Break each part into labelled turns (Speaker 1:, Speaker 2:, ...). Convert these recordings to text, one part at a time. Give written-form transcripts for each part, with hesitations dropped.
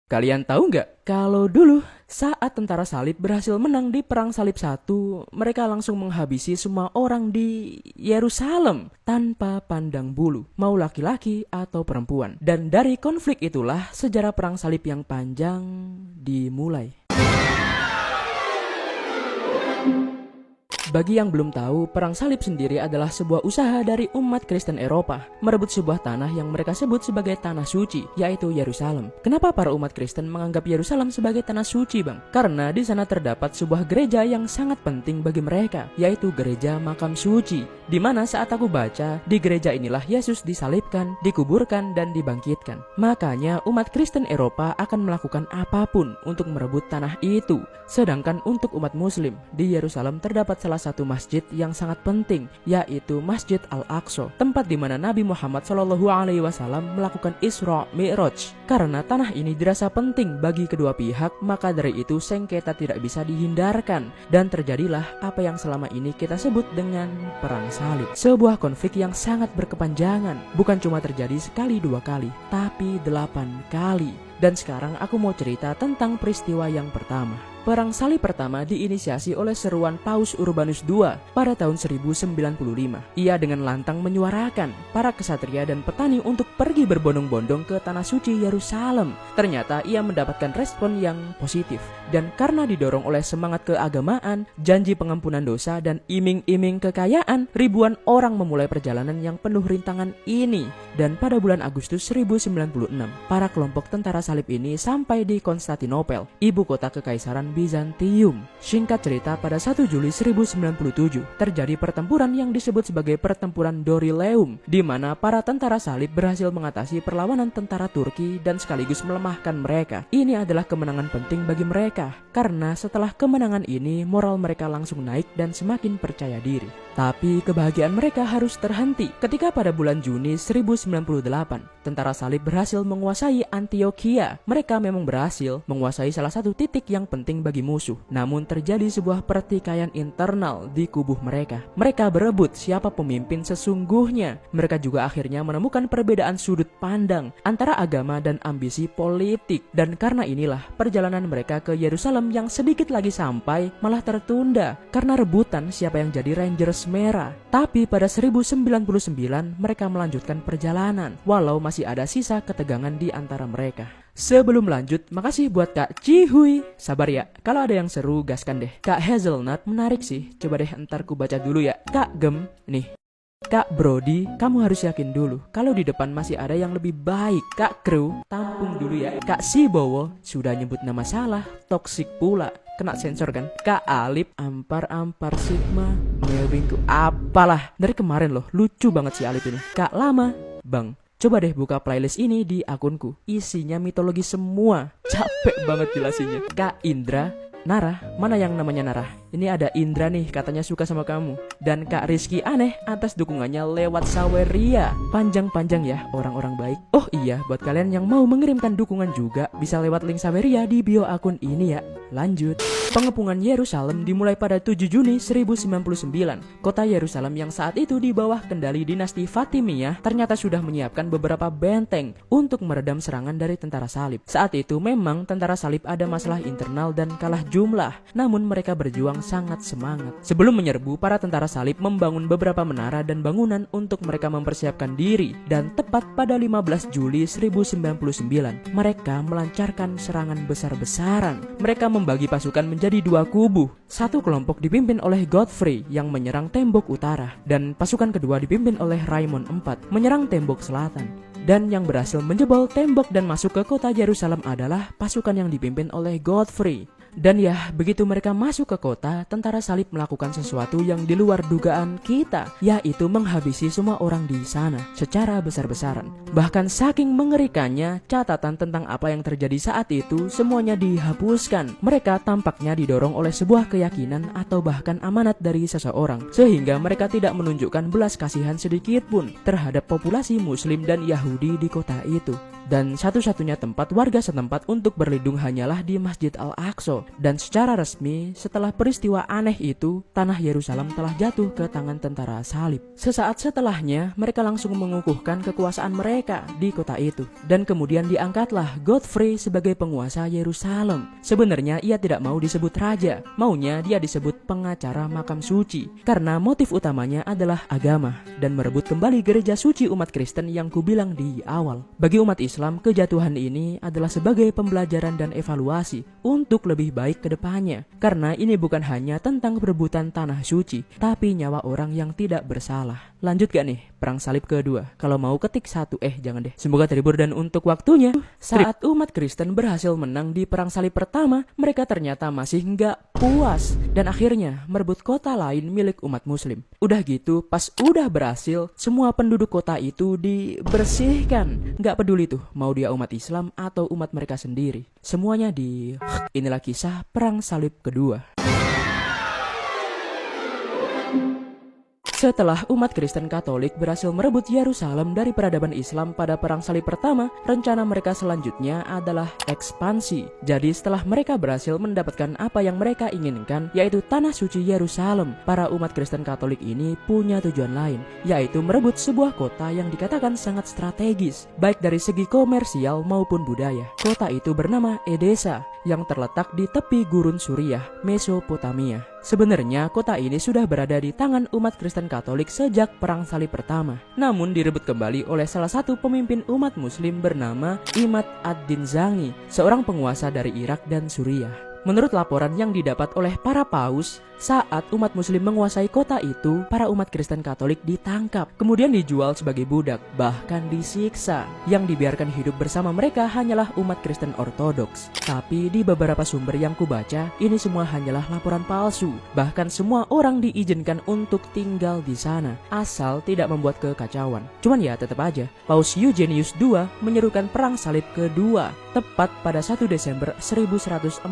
Speaker 1: Kalian tahu nggak? Kalau dulu saat tentara salib berhasil menang di Perang Salib I, mereka langsung menghabisi semua orang di Yerusalem tanpa pandang bulu, mau laki-laki atau perempuan. Dan dari konflik itulah sejarah Perang Salib yang panjang dimulai. Bagi yang belum tahu, Perang Salib sendiri adalah sebuah usaha dari umat Kristen Eropa merebut sebuah tanah yang mereka sebut sebagai tanah suci, yaitu Yerusalem. Kenapa para umat Kristen menganggap Yerusalem sebagai tanah suci, Bang? Karena di sana terdapat sebuah gereja yang sangat penting bagi mereka, yaitu gereja makam suci, di mana saat aku baca, di gereja inilah Yesus disalibkan, dikuburkan, dan dibangkitkan. Makanya umat Kristen Eropa akan melakukan apapun untuk merebut tanah itu. Sedangkan untuk umat Muslim, di Yerusalem terdapat salah satu masjid yang sangat penting, yaitu Masjid Al-Aqsa, tempat di mana Nabi Muhammad SAW melakukan Isra Mi'raj. Karena tanah ini dirasa penting bagi kedua pihak, maka dari itu sengketa tidak bisa dihindarkan, dan terjadilah apa yang selama ini kita sebut dengan Perang Salib. Sebuah konflik yang sangat berkepanjangan, bukan cuma terjadi sekali dua kali, tapi 8 kali. Dan sekarang aku mau cerita tentang peristiwa yang pertama. Perang Salib pertama diinisiasi oleh seruan Paus Urbanus II pada tahun 1095. Ia dengan lantang menyuarakan para kesatria dan petani untuk pergi berbondong-bondong ke tanah suci Yerusalem. Ternyata ia mendapatkan respon yang positif. Dan karena didorong oleh semangat keagamaan, janji pengampunan dosa, dan iming-iming kekayaan, ribuan orang memulai perjalanan yang penuh rintangan ini. Dan pada bulan Agustus 1096, para kelompok tentara salib ini sampai di Konstantinopel, ibu kota kekaisaran Bizantium. Singkat cerita, pada 1 Juli 1097 terjadi pertempuran yang disebut sebagai pertempuran Dorileum, di mana para tentara salib berhasil mengatasi perlawanan tentara Turki dan sekaligus melemahkan mereka. Ini adalah kemenangan penting bagi mereka, karena setelah kemenangan ini moral mereka langsung naik dan semakin percaya diri. Tapi kebahagiaan mereka harus terhenti ketika pada bulan Juni 1098 tentara salib berhasil menguasai Antioquia. Mereka memang berhasil menguasai salah satu titik yang penting bagi musuh. Namun terjadi sebuah pertikaian internal di kubu mereka. Mereka berebut siapa pemimpin sesungguhnya. Mereka juga akhirnya menemukan perbedaan sudut pandang antara agama dan ambisi politik. Dan karena inilah perjalanan mereka ke Yerusalem yang sedikit lagi sampai malah tertunda karena rebutan siapa yang jadi Rangers merah. Tapi pada 1099 mereka melanjutkan perjalanan walau masih ada sisa ketegangan di antara mereka. Sebelum lanjut, makasih buat Kak Cihuy. Sabar ya, kalau ada yang seru gaskan deh. Kak Hazelnut menarik sih, coba deh ntar ku baca dulu ya. Kak Gem, nih. Kak Brody, kamu harus yakin dulu kalau di depan masih ada yang lebih baik. Kak Crew, tampung dulu ya. Kak Sibowo, sudah nyebut nama salah, toksik pula. Kena sensor kan? Kak Alip, ampar Sigma, Melwingku, apalah. Dari kemarin loh, lucu banget si Alip ini. Kak Lama, Bang, coba deh buka playlist ini di akunku. Isinya mitologi semua. Capek banget jelasinnya. Kak Indra, Nara, mana yang namanya Nara? Ini ada Indra nih, katanya suka sama kamu. Dan Kak Rizky Aneh atas dukungannya lewat Saweria. Panjang-panjang ya orang-orang baik. Oh iya, buat kalian yang mau mengirimkan dukungan juga bisa lewat link Saweria di bio akun ini ya. Lanjut. Pengepungan Yerusalem dimulai pada 7 Juni 1099. Kota Yerusalem yang saat itu di bawah kendali dinasti Fatimiyah ternyata sudah menyiapkan beberapa benteng untuk meredam serangan dari tentara salib. Saat itu memang tentara salib ada masalah internal dan kalah jumlah, namun mereka berjuang sangat semangat. Sebelum menyerbu, para tentara salib membangun beberapa menara dan bangunan untuk mereka mempersiapkan diri, dan tepat pada 15 Juli 1099 mereka melancarkan serangan besar-besaran. Mereka membagi pasukan menjadi dua kubu. Satu kelompok dipimpin oleh Godfrey yang menyerang tembok utara, dan pasukan kedua dipimpin oleh Raymond IV menyerang tembok selatan. Dan yang berhasil menjebol tembok dan masuk ke kota Yerusalem adalah pasukan yang dipimpin oleh Godfrey. Dan ya, begitu mereka masuk ke kota, tentara salib melakukan sesuatu yang di luar dugaan kita, yaitu menghabisi semua orang di sana secara besar-besaran. Bahkan saking mengerikannya, catatan tentang apa yang terjadi saat itu semuanya dihapuskan. Mereka tampaknya didorong oleh sebuah keyakinan atau bahkan amanat dari seseorang, sehingga mereka tidak menunjukkan belas kasihan sedikit pun terhadap populasi Muslim dan Yahudi di kota itu. dan satu-satunya tempat warga setempat untuk berlindung hanyalah di Masjid Al-Aqsa. Dan secara resmi, setelah peristiwa aneh itu, tanah Yerusalem telah jatuh ke tangan tentara salib. Sesaat setelahnya, mereka langsung mengukuhkan kekuasaan mereka di kota itu. Dan kemudian diangkatlah Godfrey sebagai penguasa Yerusalem. Sebenarnya ia tidak mau disebut raja, maunya dia disebut pengacara makam suci. Karena motif utamanya adalah agama dan merebut kembali gereja suci umat Kristen yang kubilang di awal. Bagi umat Islam, kejatuhan ini adalah sebagai pembelajaran dan evaluasi untuk lebih baik ke depannya. Karena ini bukan hanya tentang perebutan tanah suci, tapi nyawa orang yang tidak bersalah. Lanjut gak nih perang salib kedua? Kalau mau ketik satu, jangan deh. Semoga terhibur. Dan untuk waktunya, saat umat Kristen berhasil menang di perang salib pertama, mereka ternyata masih nggak puas dan akhirnya merebut kota lain milik umat Muslim. Udah gitu, pas udah berhasil, semua penduduk kota itu dibersihkan. Nggak peduli tuh mau dia umat Islam atau umat mereka sendiri, semuanya di... Inilah kisah perang salib kedua. Setelah umat Kristen Katolik berhasil merebut Yerusalem dari peradaban Islam pada perang salib pertama, rencana mereka selanjutnya adalah ekspansi. Jadi setelah mereka berhasil mendapatkan apa yang mereka inginkan, yaitu tanah suci Yerusalem, para umat Kristen Katolik ini punya tujuan lain, yaitu merebut sebuah kota yang dikatakan sangat strategis, baik dari segi komersial maupun budaya. Kota itu bernama Edesa, yang terletak di tepi gurun Suriah, Mesopotamia. Sebenarnya kota ini sudah berada di tangan umat Kristen Katolik sejak perang salib pertama, namun direbut kembali oleh salah satu pemimpin umat Muslim bernama Imad ad-Din Zangi, seorang penguasa dari Irak dan Suriah. Menurut laporan yang didapat oleh para paus, saat umat Muslim menguasai kota itu, para umat Kristen Katolik ditangkap, kemudian dijual sebagai budak, bahkan disiksa. Yang dibiarkan hidup bersama mereka hanyalah umat Kristen Ortodoks. Tapi di beberapa sumber yang kubaca, ini semua hanyalah laporan palsu. Bahkan semua orang diizinkan untuk tinggal di sana, asal tidak membuat kekacauan. Cuman ya tetap aja, Paus Eugenius II menyerukan perang salib kedua, tepat pada 1 Desember 1145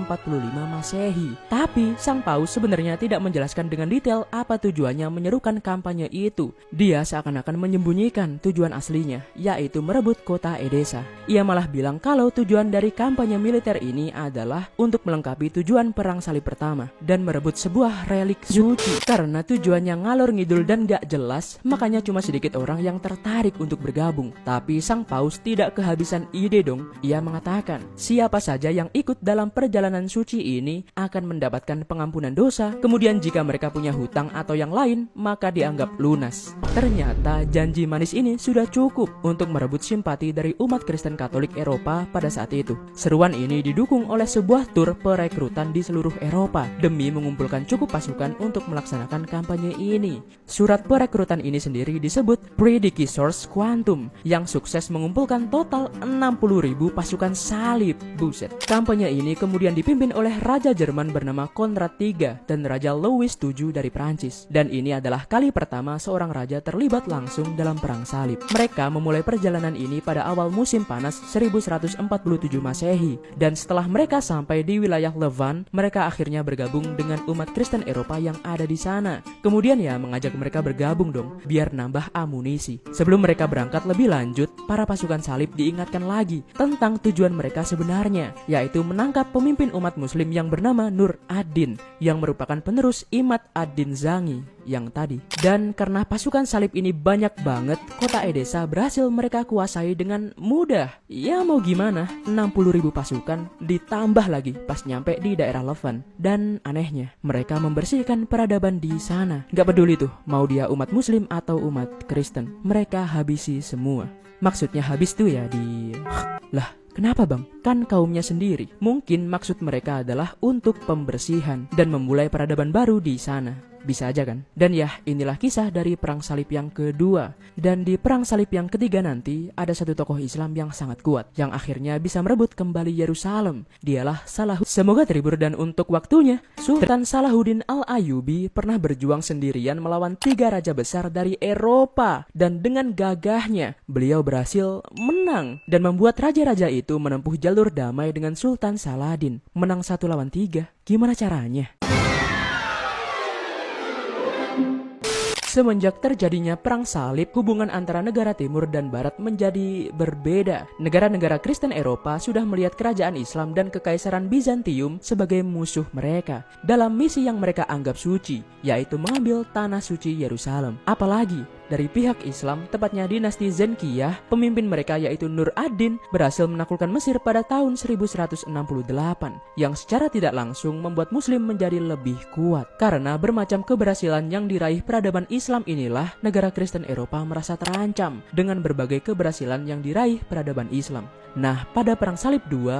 Speaker 1: Masehi. Tapi sang paus sebenarnya tidak menjelaskan dengan detail apa tujuannya menyerukan kampanye itu. Dia seakan-akan menyembunyikan tujuan aslinya, yaitu merebut kota Edesa. Ia malah bilang kalau tujuan dari kampanye militer ini adalah untuk melengkapi tujuan perang salib pertama dan merebut sebuah relik suci. Karena tujuannya ngalor ngidul dan gak jelas, makanya cuma sedikit orang yang tertarik untuk bergabung. Tapi sang paus tidak kehabisan ide dong. Ia mengatakan, siapa saja yang ikut dalam perjalanan suci ini akan mendapatkan pengampunan dosa. Kemudian jika mereka punya hutang atau yang lain, maka dianggap lunas. Ternyata janji manis ini sudah cukup untuk merebut simpati dari umat Kristen Katolik Eropa pada saat itu. Seruan ini didukung oleh sebuah tur perekrutan di seluruh Eropa demi mengumpulkan cukup pasukan untuk melaksanakan kampanye ini. Surat perekrutan ini sendiri disebut Predecessors Quantum yang sukses mengumpulkan total 60.000 pasukan salib. Buset. Kampanye ini kemudian dipimpin oleh Raja Jerman bernama Konrad III dan Raja Louis VII dari Prancis. Dan ini adalah kali pertama seorang raja terlibat langsung dalam perang salib. Mereka memulai perjalanan ini pada awal musim panas 1147 Masehi. Dan setelah mereka sampai di wilayah Levant, mereka akhirnya bergabung dengan umat Kristen Eropa yang ada di sana. Kemudian ya mengajak mereka bergabung dong, biar nambah amunisi. Sebelum mereka berangkat lebih lanjut, para pasukan salib diingatkan lagi tentang tujuan mereka sebenarnya, yaitu menangkap pemimpin umat Muslim yang bernama Nur ad-Din, yang merupakan penerus Imad ad-Din Zangi yang tadi. Dan karena pasukan salib ini banyak banget, kota Edesa berhasil mereka kuasai dengan mudah. Ya mau gimana, 60.000 pasukan ditambah lagi pas nyampe di daerah Levant. Dan anehnya, mereka membersihkan peradaban di sana. Gak peduli tuh mau dia umat Muslim atau umat Kristen, mereka habisi semua. Maksudnya habis tuh ya di... Lah, kenapa bang? Kan kaumnya sendiri. Mungkin maksud mereka adalah untuk pembersihan dan memulai peradaban baru di sana. Bisa aja kan? Dan ya, inilah kisah dari perang salib yang kedua. Dan di perang salib yang ketiga nanti, ada satu tokoh Islam yang sangat kuat, yang akhirnya bisa merebut kembali Yerusalem. Dialah Salahuddin. Semoga terhibur. Dan untuk waktunya, Sultan Salahuddin Al-Ayyubi pernah berjuang sendirian melawan 3 raja besar dari Eropa. Dan dengan gagahnya, beliau berhasil menang dan membuat raja-raja itu menempuh jalur damai dengan Sultan Saladin. Menang 1 lawan 3. Gimana caranya? Semenjak terjadinya perang salib, hubungan antara negara timur dan barat menjadi berbeda. Negara-negara Kristen Eropa sudah melihat kerajaan Islam dan kekaisaran Bizantium sebagai musuh mereka dalam misi yang mereka anggap suci, yaitu mengambil tanah suci Yerusalem. Apalagi dari pihak Islam, tepatnya dinasti Zenkiyah, pemimpin mereka yaitu Nur ad-Din berhasil menaklukkan Mesir pada tahun 1168 yang secara tidak langsung membuat Muslim menjadi lebih kuat. Karena bermacam keberhasilan yang diraih peradaban Islam inilah negara Kristen Eropa merasa terancam dengan berbagai keberhasilan yang diraih peradaban Islam. Nah, pada Perang Salib II,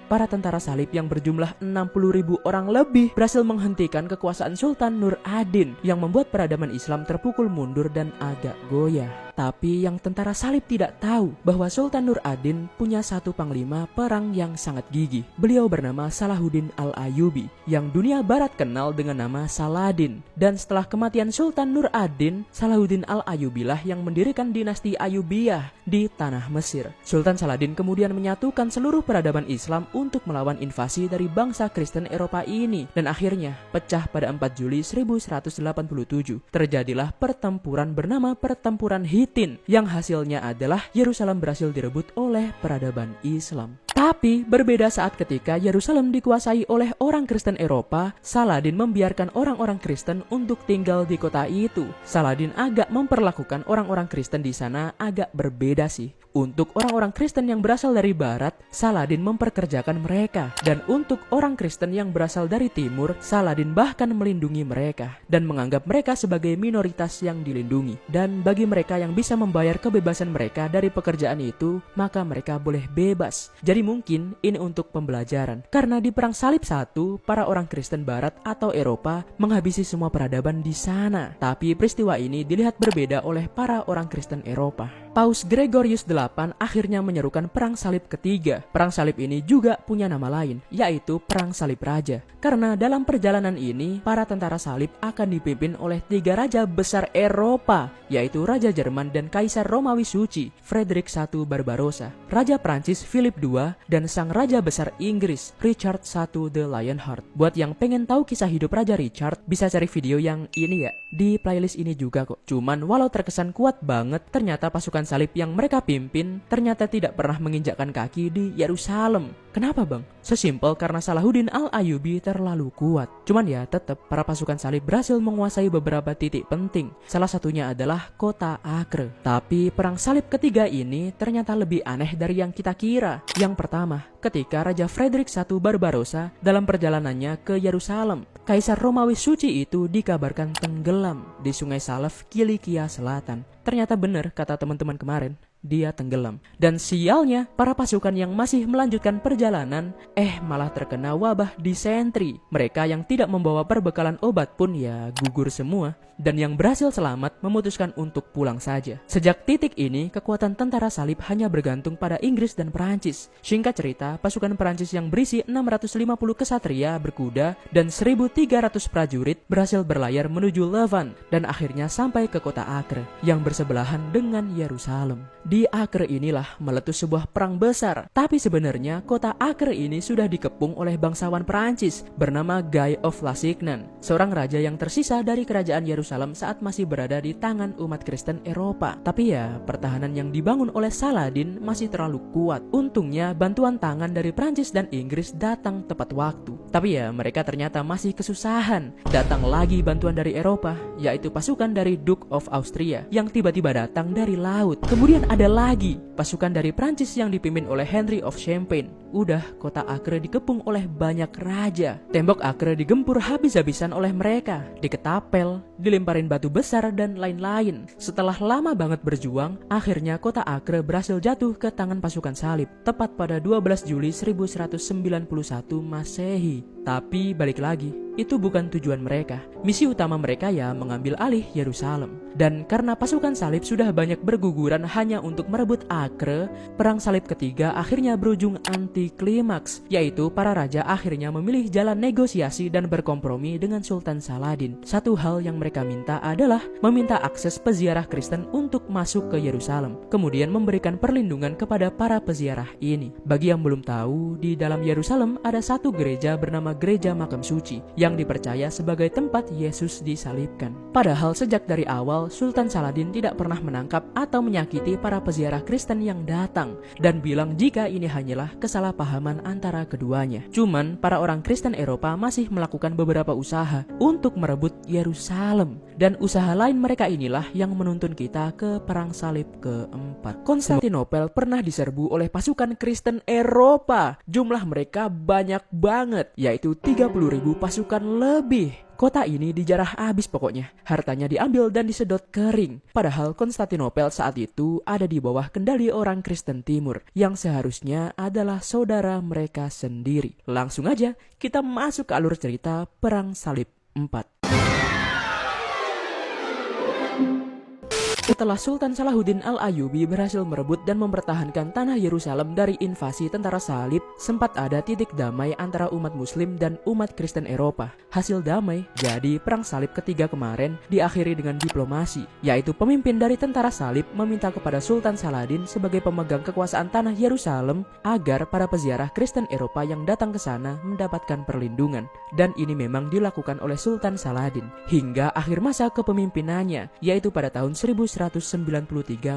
Speaker 1: para tentara salib yang berjumlah 60.000 orang lebih berhasil menghentikan kekuasaan Sultan Nur ad-Din yang membuat peradaban Islam terpukul mundur dan agak goyah. Tapi yang tentara salib tidak tahu bahwa Sultan Nur ad-Din punya satu panglima perang yang sangat gigih. Beliau bernama Salahuddin al-Ayyubi yang dunia barat kenal dengan nama Saladin. Dan setelah kematian Sultan Nur ad-Din, Salahuddin al-Ayyubi lah yang mendirikan dinasti Ayyubiyah di tanah Mesir. Sultan Saladin kemudian menyatukan seluruh peradaban Islam untuk melawan invasi dari bangsa Kristen Eropa ini, dan akhirnya pecah pada 4 Juli 1187. Terjadilah pertempuran bernama Pertempuran Hittin yang hasilnya adalah Yerusalem berhasil direbut oleh peradaban Islam. Tapi berbeda saat ketika Yerusalem dikuasai oleh orang Kristen Eropa, Saladin membiarkan orang-orang Kristen untuk tinggal di kota itu. Saladin agak memperlakukan orang-orang Kristen di sana agak berbeda sih. Untuk orang-orang Kristen yang berasal dari barat, Saladin memperkerjakan mereka. Dan untuk orang Kristen yang berasal dari timur, Saladin bahkan melindungi mereka dan menganggap mereka sebagai minoritas yang dilindungi. Dan bagi mereka yang bisa membayar kebebasan mereka dari pekerjaan itu, maka mereka boleh bebas. Jadi mungkin ini untuk pembelajaran. Karena di Perang Salib I, para orang Kristen barat atau Eropa menghabisi semua peradaban di sana. Tapi peristiwa ini dilihat berbeda oleh para orang Kristen Eropa. Paus Gregorius VIII akhirnya menyerukan Perang Salib ketiga. Perang Salib ini juga punya nama lain, yaitu Perang Salib Raja. Karena dalam perjalanan ini, para tentara salib akan dipimpin oleh 3 raja besar Eropa, yaitu Raja Jerman dan Kaisar Romawi Suci, Frederick I Barbarossa, Raja Prancis Philip II, dan Sang Raja Besar Inggris, Richard I the Lionheart. Buat yang pengen tahu kisah hidup Raja Richard, bisa cari video yang ini ya, di playlist ini juga kok. Cuman walau terkesan kuat banget, ternyata pasukan salib yang mereka pimpin ternyata tidak pernah menginjakkan kaki di Yerusalem. Kenapa bang? Sesimpel karena Salahuddin al-Ayyubi terlalu kuat. Cuman ya tetap para pasukan salib berhasil menguasai beberapa titik penting. Salah satunya adalah kota Acre. Tapi perang salib ketiga ini ternyata lebih aneh dari yang kita kira. Yang pertama, ketika Raja Frederick I Barbarossa dalam perjalanannya ke Yerusalem, Kaisar Romawi Suci itu dikabarkan tenggelam di Sungai Salef, Kilikia Selatan. Ternyata benar kata teman-teman kemarin, dia tenggelam. Dan sialnya, para pasukan yang masih melanjutkan perjalanan malah terkena wabah disentri. Mereka yang tidak membawa perbekalan obat pun ya gugur semua. Dan yang berhasil selamat memutuskan untuk pulang saja. Sejak titik ini, kekuatan tentara salib hanya bergantung pada Inggris dan Perancis. Singkat cerita, pasukan Perancis yang berisi 650 kesatria berkuda dan 1.300 prajurit berhasil berlayar menuju Levant dan akhirnya sampai ke kota Acre yang bersebelahan dengan Yerusalem. Di Acre inilah meletus sebuah perang besar. Tapi sebenarnya kota Acre ini sudah dikepung oleh bangsawan Perancis bernama Guy of Lusignan, seorang raja yang tersisa dari kerajaan Yerusalem saat masih berada di tangan umat Kristen Eropa. Tapi ya, pertahanan yang dibangun oleh Saladin masih terlalu kuat. Untungnya bantuan tangan dari Prancis dan Inggris datang tepat waktu. Tapi ya, mereka ternyata masih kesusahan. Datang lagi bantuan dari Eropa, yaitu pasukan dari Duke of Austria yang tiba-tiba datang dari laut. Kemudian ada lagi pasukan dari Prancis yang dipimpin oleh Henry of Champagne. Udah, kota Acre dikepung oleh banyak raja. Tembok Acre digempur habis-habisan oleh mereka, diketapel, dilemparin batu besar dan lain-lain. Setelah lama banget berjuang, akhirnya kota Acre berhasil jatuh ke tangan pasukan salib tepat pada 12 Juli 1191 Masehi. Tapi balik lagi, itu bukan tujuan mereka. Misi utama mereka ya mengambil alih Yerusalem. Dan karena pasukan salib sudah banyak berguguran hanya untuk merebut Acre, perang salib ketiga akhirnya berujung anti klimaks, yaitu para raja akhirnya memilih jalan negosiasi dan berkompromi dengan Sultan Saladin. Satu hal yang mereka minta adalah meminta akses peziarah Kristen untuk masuk ke Yerusalem, kemudian memberikan perlindungan kepada para peziarah ini. Bagi yang belum tahu, di dalam Yerusalem ada satu gereja bernama Gereja Makam Suci yang yang dipercaya sebagai tempat Yesus disalibkan. Padahal sejak dari awal Sultan Saladin tidak pernah menangkap atau menyakiti para peziarah Kristen yang datang dan bilang jika ini hanyalah kesalahpahaman antara keduanya. Cuman para orang Kristen Eropa masih melakukan beberapa usaha untuk merebut Yerusalem, dan usaha lain mereka inilah yang menuntun kita ke perang salib keempat. Konstantinopel pernah diserbu oleh pasukan Kristen Eropa. Jumlah mereka banyak banget, yaitu 30.000 pasukan lebih. Kota ini dijarah habis pokoknya. Hartanya diambil dan disedot kering. Padahal Konstantinopel saat itu ada di bawah kendali orang Kristen Timur yang seharusnya adalah saudara mereka sendiri. Langsung aja kita masuk ke alur cerita Perang Salib 4. Setelah Sultan Salahuddin Al-Ayyubi berhasil merebut dan mempertahankan tanah Yerusalem dari invasi tentara salib, sempat ada titik damai antara umat Muslim dan umat Kristen Eropa. Hasil damai, jadi perang salib ketiga kemarin diakhiri dengan diplomasi, yaitu pemimpin dari tentara salib meminta kepada Sultan Saladin sebagai pemegang kekuasaan tanah Yerusalem agar para peziarah Kristen Eropa yang datang ke sana mendapatkan perlindungan. Dan ini memang dilakukan oleh Sultan Saladin hingga akhir masa kepemimpinannya, yaitu pada tahun 1193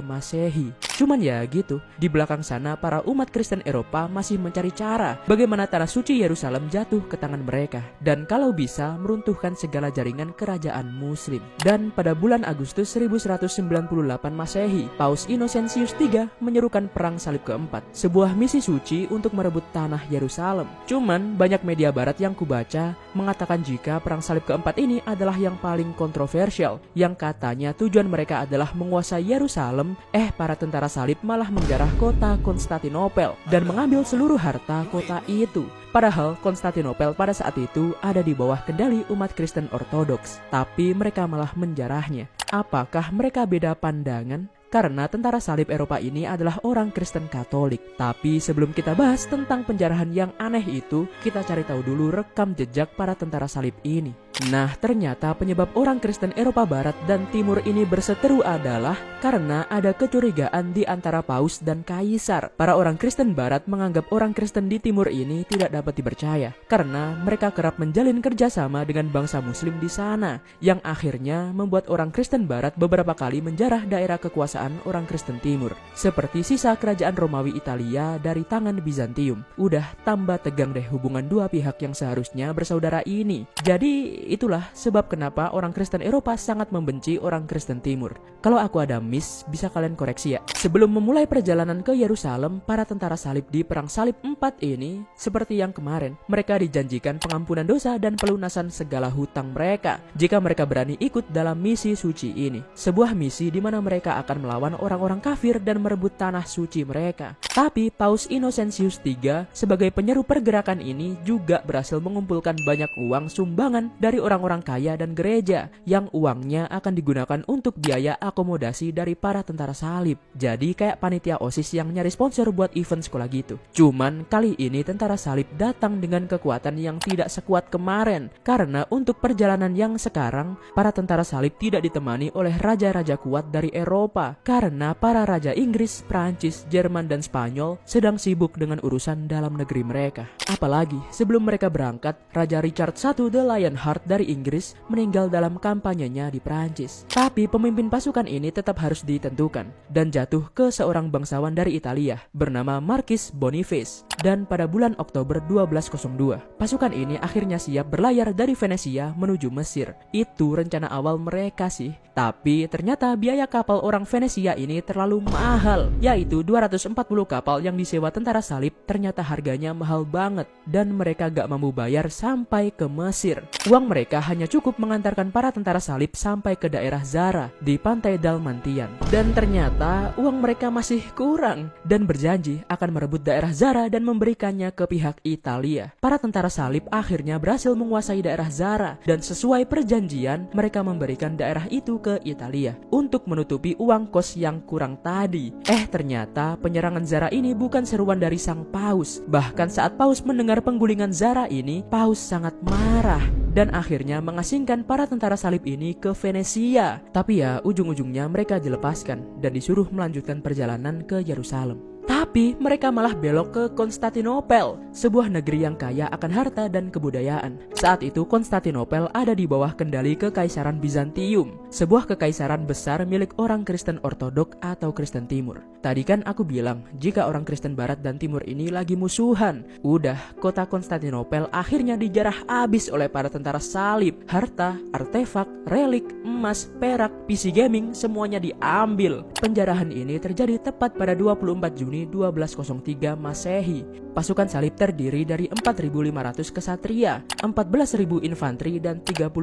Speaker 1: Masehi. Cuman ya gitu, di belakang sana para umat Kristen Eropa masih mencari cara bagaimana tanah suci Yerusalem jatuh ke tangan mereka, dan kalau bisa meruntuhkan segala jaringan kerajaan Muslim. Dan pada bulan Agustus 1198 Masehi, Paus Innocentius III menyerukan perang salib keempat, sebuah misi suci untuk merebut tanah Yerusalem. Cuman banyak media barat yang kubaca mengatakan jika perang salib keempat ini adalah yang paling kontroversial, yang katanya tujuan mereka adalah menguasai Yerusalem. Para tentara salib malah menjarah kota Konstantinopel dan mengambil seluruh harta kota itu. Padahal Konstantinopel pada saat itu ada di bawah kendali umat Kristen Ortodoks, tapi mereka malah menjarahnya. Apakah mereka beda pandangan? Karena tentara salib Eropa ini adalah orang Kristen Katolik. Tapi sebelum kita bahas tentang penjarahan yang aneh itu, kita cari tahu dulu rekam jejak para tentara salib ini. Nah, ternyata penyebab orang Kristen Eropa Barat dan Timur ini berseteru adalah karena ada kecurigaan di antara Paus dan Kaisar. Para orang Kristen Barat menganggap orang Kristen di Timur ini tidak dapat dipercaya karena mereka kerap menjalin kerjasama dengan bangsa Muslim di sana, yang akhirnya membuat orang Kristen Barat beberapa kali menjarah daerah kekuasaan orang Kristen Timur, seperti sisa kerajaan Romawi Italia dari tangan Bizantium. Udah tambah tegang deh hubungan dua pihak yang seharusnya bersaudara ini. Jadi itulah sebab kenapa orang Kristen Eropa sangat membenci orang Kristen Timur. Kalau aku ada miss, bisa kalian koreksi ya. Sebelum memulai perjalanan ke Yerusalem, para tentara salib di Perang Salib 4 ini, seperti yang kemarin, mereka dijanjikan pengampunan dosa dan pelunasan segala hutang mereka jika mereka berani ikut dalam misi suci ini. Sebuah misi di mana mereka akan melawan orang-orang kafir dan merebut tanah suci mereka. Tapi Paus Innocentius III sebagai penyeru pergerakan ini juga berhasil mengumpulkan banyak uang sumbangan dari orang-orang kaya dan gereja, yang uangnya akan digunakan untuk biaya akomodasi dari para tentara salib. Jadi kayak panitia OSIS yang nyari sponsor buat event sekolah gitu. Cuman kali ini tentara salib datang dengan kekuatan yang tidak sekuat kemarin, karena untuk perjalanan yang sekarang para tentara salib tidak ditemani oleh raja-raja kuat dari Eropa, karena para raja Inggris, Prancis, Jerman, dan Spanyol sedang sibuk dengan urusan dalam negeri mereka. Apalagi sebelum mereka berangkat, Raja Richard I the Lionheart dari Inggris meninggal dalam kampanyenya di Prancis. Tapi pemimpin pasukan ini tetap harus ditentukan dan jatuh ke seorang bangsawan dari Italia bernama Marquis Boniface. Dan pada bulan Oktober 1202, pasukan ini akhirnya siap berlayar dari Venesia menuju Mesir. Itu rencana awal mereka sih. Tapi ternyata biaya kapal orang Venesia ini terlalu mahal, yaitu 240 kapal yang disewa tentara salib ternyata harganya mahal banget dan mereka gak mampu bayar sampai ke Mesir. Uang mereka hanya cukup mengantarkan para tentara salib sampai ke daerah Zara di pantai Dalmatian. Dan ternyata uang mereka masih kurang dan berjanji akan merebut daerah Zara dan memberikannya ke pihak Italia. Para tentara salib akhirnya berhasil menguasai daerah Zara dan sesuai perjanjian mereka memberikan daerah itu ke Italia untuk menutupi uang kos yang kurang tadi. Ternyata penyerangan Zara ini bukan seruan dari sang Paus. Bahkan saat Paus mendengar penggulingan Zara ini, Paus sangat marah dan akhirnya mengasingkan para tentara salib ini ke Venesia. Tapi ya ujung-ujungnya mereka dilepaskan dan disuruh melanjutkan perjalanan ke Yerusalem. Tapi mereka malah belok ke Konstantinopel, sebuah negeri yang kaya akan harta dan kebudayaan. Saat itu Konstantinopel ada di bawah kendali Kekaisaran Bizantium, sebuah kekaisaran besar milik orang Kristen Ortodok atau Kristen Timur. Tadi kan aku bilang jika orang Kristen Barat dan Timur ini lagi musuhan. Udah, kota Konstantinopel akhirnya dijarah habis oleh para tentara salib. Harta, artefak, relik, emas, perak, PC gaming semuanya diambil. Penjarahan ini terjadi tepat pada 24 Juni 1203 Masehi. Pasukan salib terdiri dari 4.500 kesatria, 14.000 infanteri dan 30.000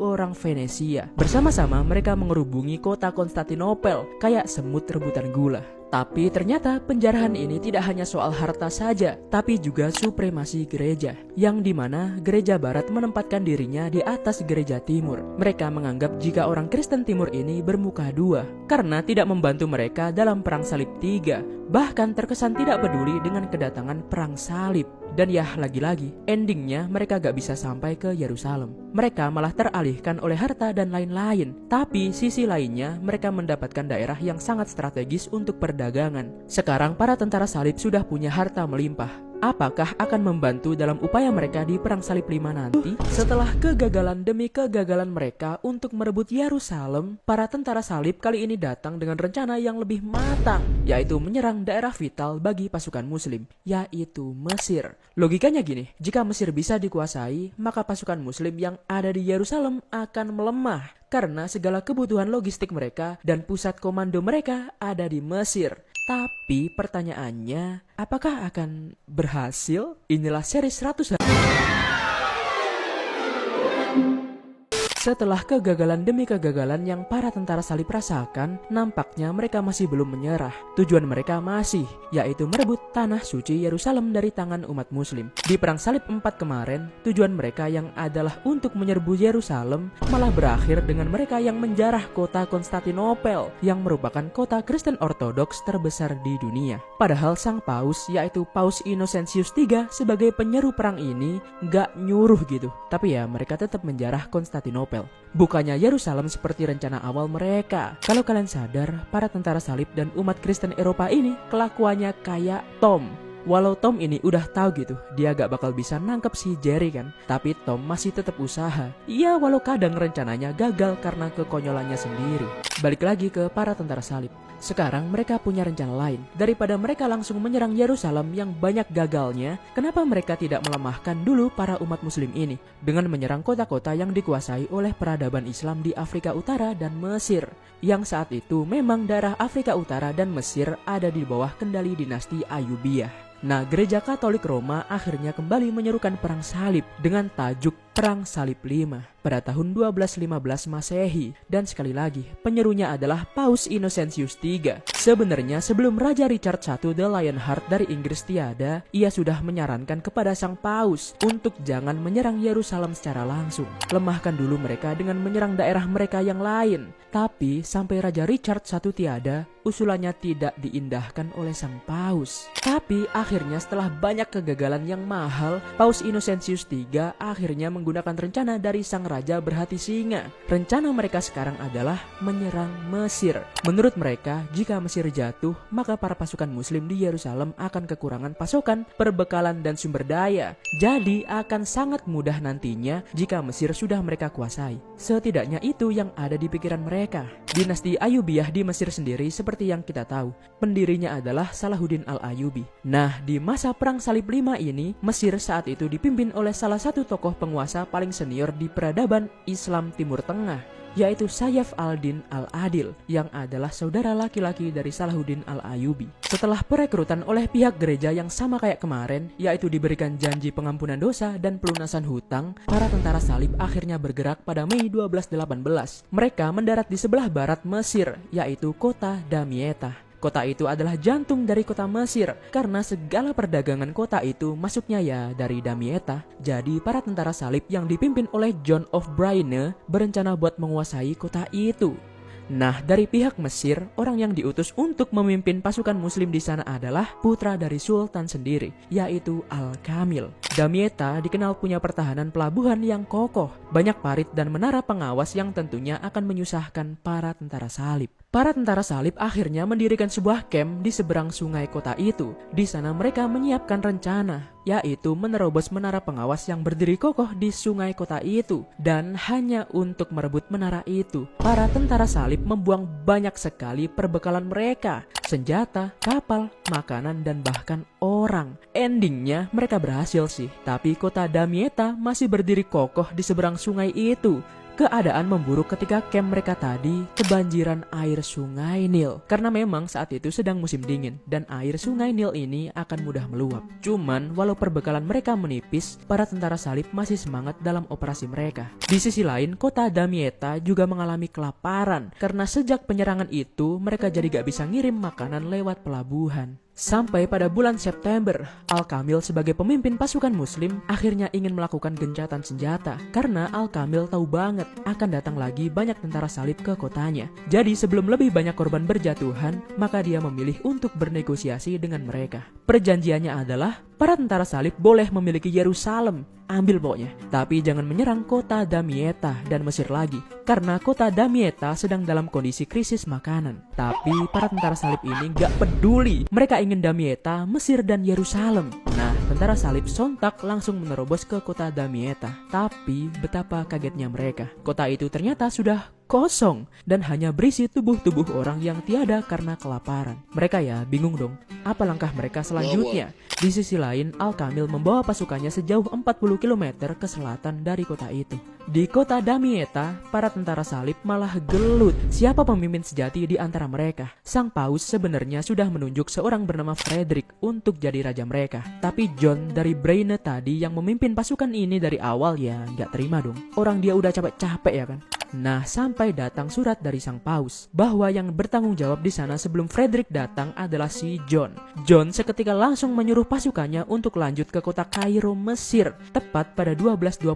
Speaker 1: orang Venesia. Bersama-sama mereka mengerubungi kota Konstantinopel kayak semut rebutan gula. Tapi ternyata penjarahan ini tidak hanya soal harta saja, tapi juga supremasi gereja, yang dimana gereja barat menempatkan dirinya di atas gereja timur. Mereka menganggap jika orang Kristen timur ini bermuka dua, karena tidak membantu mereka dalam perang salib 3, bahkan terkesan tidak peduli dengan kedatangan perang salib. Dan ya lagi-lagi, endingnya mereka gak bisa sampai ke Yerusalem. Mereka malah teralihkan oleh harta dan lain-lain. Tapi sisi lainnya, mereka mendapatkan daerah yang sangat strategis untuk perdagangan. Sekarang para tentara salib sudah punya harta melimpah. Apakah akan membantu dalam upaya mereka di Perang Salib 5 nanti? Setelah kegagalan demi kegagalan mereka untuk merebut Yerusalem, para tentara salib kali ini datang dengan rencana yang lebih matang, yaitu menyerang daerah vital bagi pasukan muslim, yaitu Mesir. Logikanya gini, jika Mesir bisa dikuasai, maka pasukan muslim yang ada di Yerusalem akan melemah, karena segala kebutuhan logistik mereka dan pusat komando mereka ada di Mesir. Tapi pertanyaannya, apakah akan berhasil? Inilah seri 100 hari. Setelah kegagalan demi kegagalan yang para tentara salib rasakan, nampaknya mereka masih belum menyerah. Tujuan mereka masih, yaitu merebut tanah suci Yerusalem dari tangan umat muslim. Di Perang Salib 4 kemarin, tujuan mereka yang adalah untuk menyerbu Yerusalem malah berakhir dengan mereka yang menjarah kota Konstantinopel, yang merupakan kota Kristen Ortodoks terbesar di dunia. Padahal sang paus, yaitu Paus Innocentius III sebagai penyeru perang ini gak nyuruh gitu. Tapi ya mereka tetap menjarah Konstantinopel. Bukannya Yerusalem seperti rencana awal mereka. Kalau kalian sadar, para tentara salib dan umat Kristen Eropa ini kelakuannya kayak Tom. Walau Tom ini udah tahu gitu, dia gak bakal bisa nangkep si Jerry kan, tapi Tom masih tetap usaha. Iya, walau kadang rencananya gagal karena kekonyolannya sendiri. Balik lagi ke para tentara salib. Sekarang mereka punya rencana lain. Daripada mereka langsung menyerang Yerusalem yang banyak gagalnya, kenapa mereka tidak melemahkan dulu para umat muslim ini dengan menyerang kota-kota yang dikuasai oleh peradaban Islam di Afrika Utara dan Mesir, yang saat itu memang daerah Afrika Utara dan Mesir ada di bawah kendali dinasti Ayyubiyah. Nah, gereja Katolik Roma akhirnya kembali menyerukan perang salib dengan tajuk Perang Salib 5 pada tahun 1215 Masehi. Dan sekali lagi, penyerunya adalah Paus Innocentius III. Sebenarnya sebelum Raja Richard I the Lionheart dari Inggris tiada, ia sudah menyarankan kepada sang paus untuk jangan menyerang Yerusalem secara langsung. Lemahkan dulu mereka dengan menyerang daerah mereka yang lain. Tapi sampai Raja Richard I tiada, usulannya tidak diindahkan oleh sang paus. Tapi akhirnya setelah banyak kegagalan yang mahal, Paus Innocentius III akhirnya menggunakan rencana dari sang raja berhati singa. Rencana mereka sekarang adalah menyerang Mesir. Menurut mereka, jika Mesir jatuh, maka para pasukan muslim di Yerusalem akan kekurangan pasokan, perbekalan dan sumber daya. Jadi akan sangat mudah nantinya jika Mesir sudah mereka kuasai. Setidaknya itu yang ada di pikiran mereka. Dinasti Ayyubiyah di Mesir sendiri seperti yang kita tahu, pendirinya adalah Salahuddin Al-Ayyubi. Nah, di masa Perang Salib 5 ini, Mesir saat itu dipimpin oleh salah satu tokoh penguasa paling senior di peradaban Islam Timur Tengah, yaitu Sayyaf al-Din al-Adil, yang adalah saudara laki-laki dari Salahuddin Al-Ayyubi. Setelah perekrutan oleh pihak gereja yang sama kayak kemarin, yaitu diberikan janji pengampunan dosa dan pelunasan hutang, para tentara salib akhirnya bergerak pada Mei 1218. Mereka mendarat di sebelah barat Mesir, yaitu kota Damietta. Kota itu adalah jantung dari kota Mesir, karena segala perdagangan kota itu masuknya ya dari Damietta. Jadi para tentara salib yang dipimpin oleh John of Brienne berencana buat menguasai kota itu. Nah, dari pihak Mesir, orang yang diutus untuk memimpin pasukan muslim di sana adalah putra dari Sultan sendiri, yaitu Al-Kamil. Damietta dikenal punya pertahanan pelabuhan yang kokoh, banyak parit dan menara pengawas yang tentunya akan menyusahkan para tentara salib. para tentara salib akhirnya mendirikan sebuah camp di seberang sungai kota itu. Di sana mereka menyiapkan rencana, yaitu menerobos menara pengawas yang berdiri kokoh di sungai kota itu. Dan hanya untuk merebut menara itu, para tentara salib membuang banyak sekali perbekalan mereka, senjata, kapal, makanan, dan bahkan orang. Endingnya mereka berhasil sih, tapi kota Damietta masih berdiri kokoh di seberang sungai itu. Keadaan memburuk ketika camp mereka tadi kebanjiran air sungai Nil. Karena memang saat itu sedang musim dingin dan air sungai Nil ini akan mudah meluap. Cuman walau perbekalan mereka menipis, para tentara salib masih semangat dalam operasi mereka. Di sisi lain, kota Damietta juga mengalami kelaparan karena sejak penyerangan itu mereka jadi gak bisa ngirim makanan lewat pelabuhan. Sampai pada bulan September, Al-Kamil sebagai pemimpin pasukan muslim akhirnya ingin melakukan gencatan senjata karena Al-Kamil tahu banget akan datang lagi banyak tentara salib ke kotanya. Jadi sebelum lebih banyak korban berjatuhan, maka dia memilih untuk bernegosiasi dengan mereka. Perjanjiannya adalah para tentara salib boleh memiliki Yerusalem, ambil pokoknya, tapi jangan menyerang kota Damietta dan Mesir lagi karena kota Damietta sedang dalam kondisi krisis makanan. Tapi para tentara salib ini gak peduli, mereka ingin Damietta, Mesir, dan Yerusalem. Nah, tentara salib sontak langsung menerobos ke kota Damietta. Tapi betapa kagetnya mereka, kota itu ternyata sudah kosong dan hanya berisi tubuh-tubuh orang yang tiada karena kelaparan. Mereka ya bingung dong, apa langkah mereka selanjutnya? Di sisi lain, Al-Kamil membawa pasukannya sejauh 40 km ke selatan dari kota itu. Di kota Damietta, para tentara salib malah gelut siapa pemimpin sejati di antara mereka. Sang paus sebenarnya sudah menunjuk seorang bernama Frederick untuk jadi raja mereka. Tapi John dari Braine tadi yang memimpin pasukan ini dari awal ya nggak terima dong. Orang dia udah capek-capek ya kan. Nah, sampai datang surat dari sang paus bahwa yang bertanggung jawab di sana sebelum Frederick datang adalah si John. John seketika langsung menyuruh pasukannya untuk lanjut ke kota Kairo, Mesir, tepat pada 1221.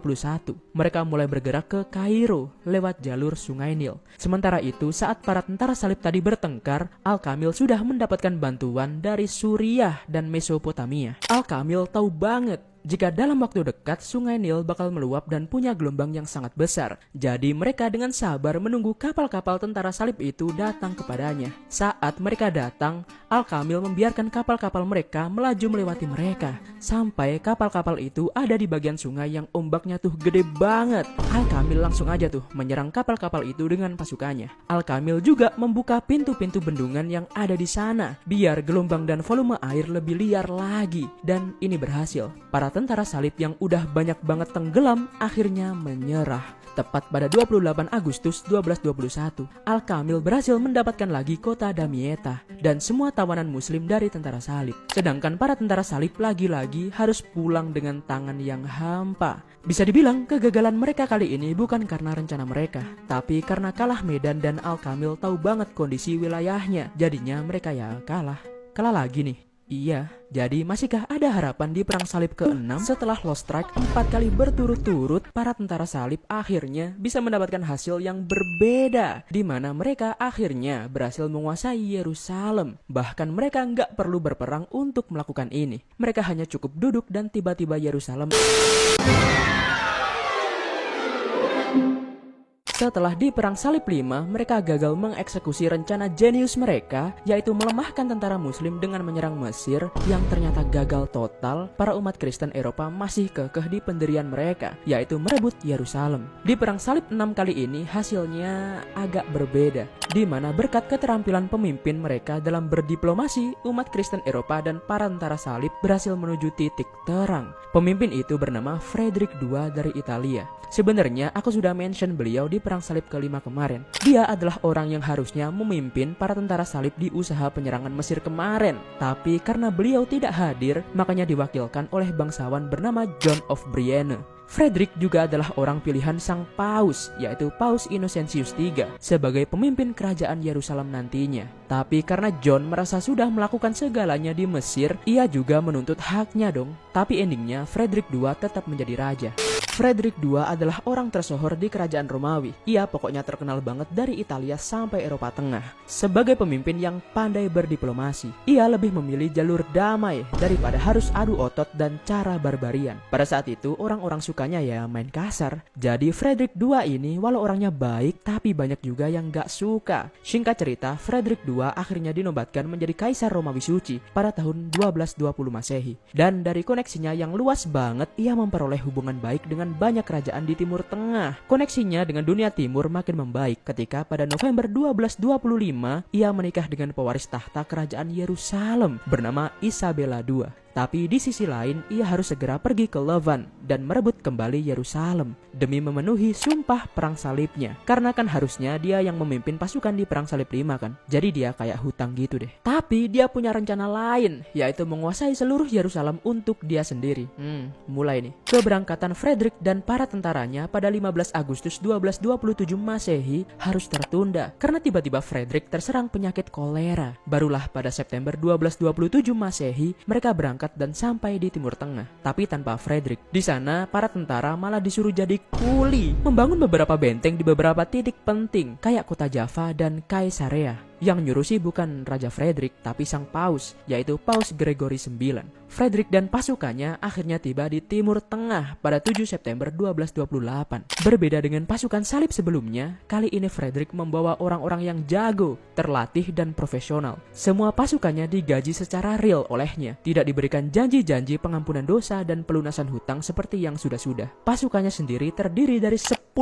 Speaker 1: Mereka mulai bergerak ke Kairo lewat jalur sungai Nil. Sementara itu, saat para tentara salib tadi bertengkar, Al-Kamil sudah mendapatkan bantuan dari Suriah dan Mesopotamia. Al-Kamil tahu banget jika dalam waktu dekat sungai Nil bakal meluap dan punya gelombang yang sangat besar. Jadi mereka dengan sabar menunggu kapal-kapal tentara salib itu datang kepadanya. Saat mereka datang, Al-Kamil membiarkan kapal-kapal mereka melaju melewati mereka. Sampai kapal-kapal itu ada di bagian sungai yang ombaknya tuh gede banget. Al-Kamil langsung aja tuh menyerang kapal-kapal itu dengan pasukannya. Al-Kamil juga membuka pintu-pintu bendungan yang ada di sana biar gelombang dan volume air lebih liar lagi. Dan ini berhasil. Para tentara salib yang udah banyak banget tenggelam akhirnya menyerah. Tepat pada 28 Agustus 1221, Al-Kamil berhasil mendapatkan lagi kota Damietta dan semua tawanan muslim dari tentara salib. Sedangkan para tentara salib lagi-lagi harus pulang dengan tangan yang hampa. Bisa dibilang kegagalan mereka kali ini bukan karena rencana mereka, tapi karena kalah medan dan Al-Kamil tahu banget kondisi wilayahnya. Jadinya mereka ya kalah lagi nih. Iya, jadi masihkah ada harapan di perang salib ke-6? Setelah lost strike 4 kali berturut-turut, para tentara salib akhirnya bisa mendapatkan hasil yang berbeda, di mana mereka akhirnya berhasil menguasai Yerusalem. Bahkan mereka nggak perlu berperang untuk melakukan ini. Mereka hanya cukup duduk dan tiba-tiba Yerusalem. Setelah di Perang Salib 5, mereka gagal mengeksekusi rencana jenius mereka, yaitu melemahkan tentara muslim dengan menyerang Mesir, yang ternyata gagal total. Para umat Kristen Eropa masih kekeh di pendirian mereka, yaitu merebut Yerusalem. Di Perang Salib 6 kali ini hasilnya agak berbeda, di mana berkat keterampilan pemimpin mereka dalam berdiplomasi, umat Kristen Eropa dan para tentara salib berhasil menuju titik terang. Pemimpin itu bernama Frederick II dari Italia. Sebenarnya aku sudah mention beliau di Perang Salib ke-5 kemarin. Dia adalah orang yang harusnya memimpin para tentara salib di usaha penyerangan Mesir kemarin. Tapi karena beliau tidak hadir, makanya diwakilkan oleh bangsawan bernama John of Brienne. Frederick juga adalah orang pilihan sang paus, yaitu Paus Innocentius III, sebagai pemimpin kerajaan Yerusalem nantinya. Tapi karena John merasa sudah melakukan segalanya di Mesir, ia juga menuntut haknya dong. Tapi endingnya Frederick II tetap menjadi raja. Frederick II adalah orang tersohor di kerajaan Romawi. Ia pokoknya terkenal banget dari Italia sampai Eropa Tengah. Sebagai pemimpin yang pandai berdiplomasi, ia lebih memilih jalur damai daripada harus adu otot dan cara barbarian. Pada saat itu, orang-orang suka sukanya ya main kasar. Jadi Frederick II ini walau orangnya baik tapi banyak juga yang gak suka. Singkat cerita, Frederick II akhirnya dinobatkan menjadi Kaisar Romawi Suci pada tahun 1220 Masehi. Dan dari koneksinya yang luas banget, ia memperoleh hubungan baik dengan banyak kerajaan di Timur Tengah. Koneksinya dengan dunia timur makin membaik ketika pada November 1225 ia menikah dengan pewaris tahta kerajaan Yerusalem bernama Isabella II. Tapi di sisi lain, ia harus segera pergi ke Leuven dan merebut kembali Yerusalem demi memenuhi sumpah perang salibnya. Karena kan harusnya dia yang memimpin pasukan di perang salib 5 kan. Jadi dia kayak hutang gitu deh. Tapi dia punya rencana lain, yaitu menguasai seluruh Yerusalem untuk dia sendiri. Mulai nih. Keberangkatan Frederick dan para tentaranya pada 15 Agustus 1227 Masehi harus tertunda karena tiba-tiba Frederick terserang penyakit kolera. Barulah pada September 1227 Masehi mereka berangkat dan sampai di Timur Tengah. Tapi tanpa Frederick. Di sana para tentara malah disuruh jadi kuli, membangun beberapa benteng di beberapa titik penting kayak kota Java dan Kaisarea. Yang nyuruh sih bukan Raja Frederick tapi sang paus, yaitu Paus Gregory IX. Frederick dan pasukannya akhirnya tiba di Timur Tengah pada 7 September 1228. Berbeda dengan pasukan salib sebelumnya, kali ini Frederick membawa orang-orang yang jago, terlatih dan profesional. Semua pasukannya digaji secara real olehnya, tidak diberikan janji-janji pengampunan dosa dan pelunasan hutang seperti yang sudah-sudah. Pasukannya sendiri terdiri dari 10.000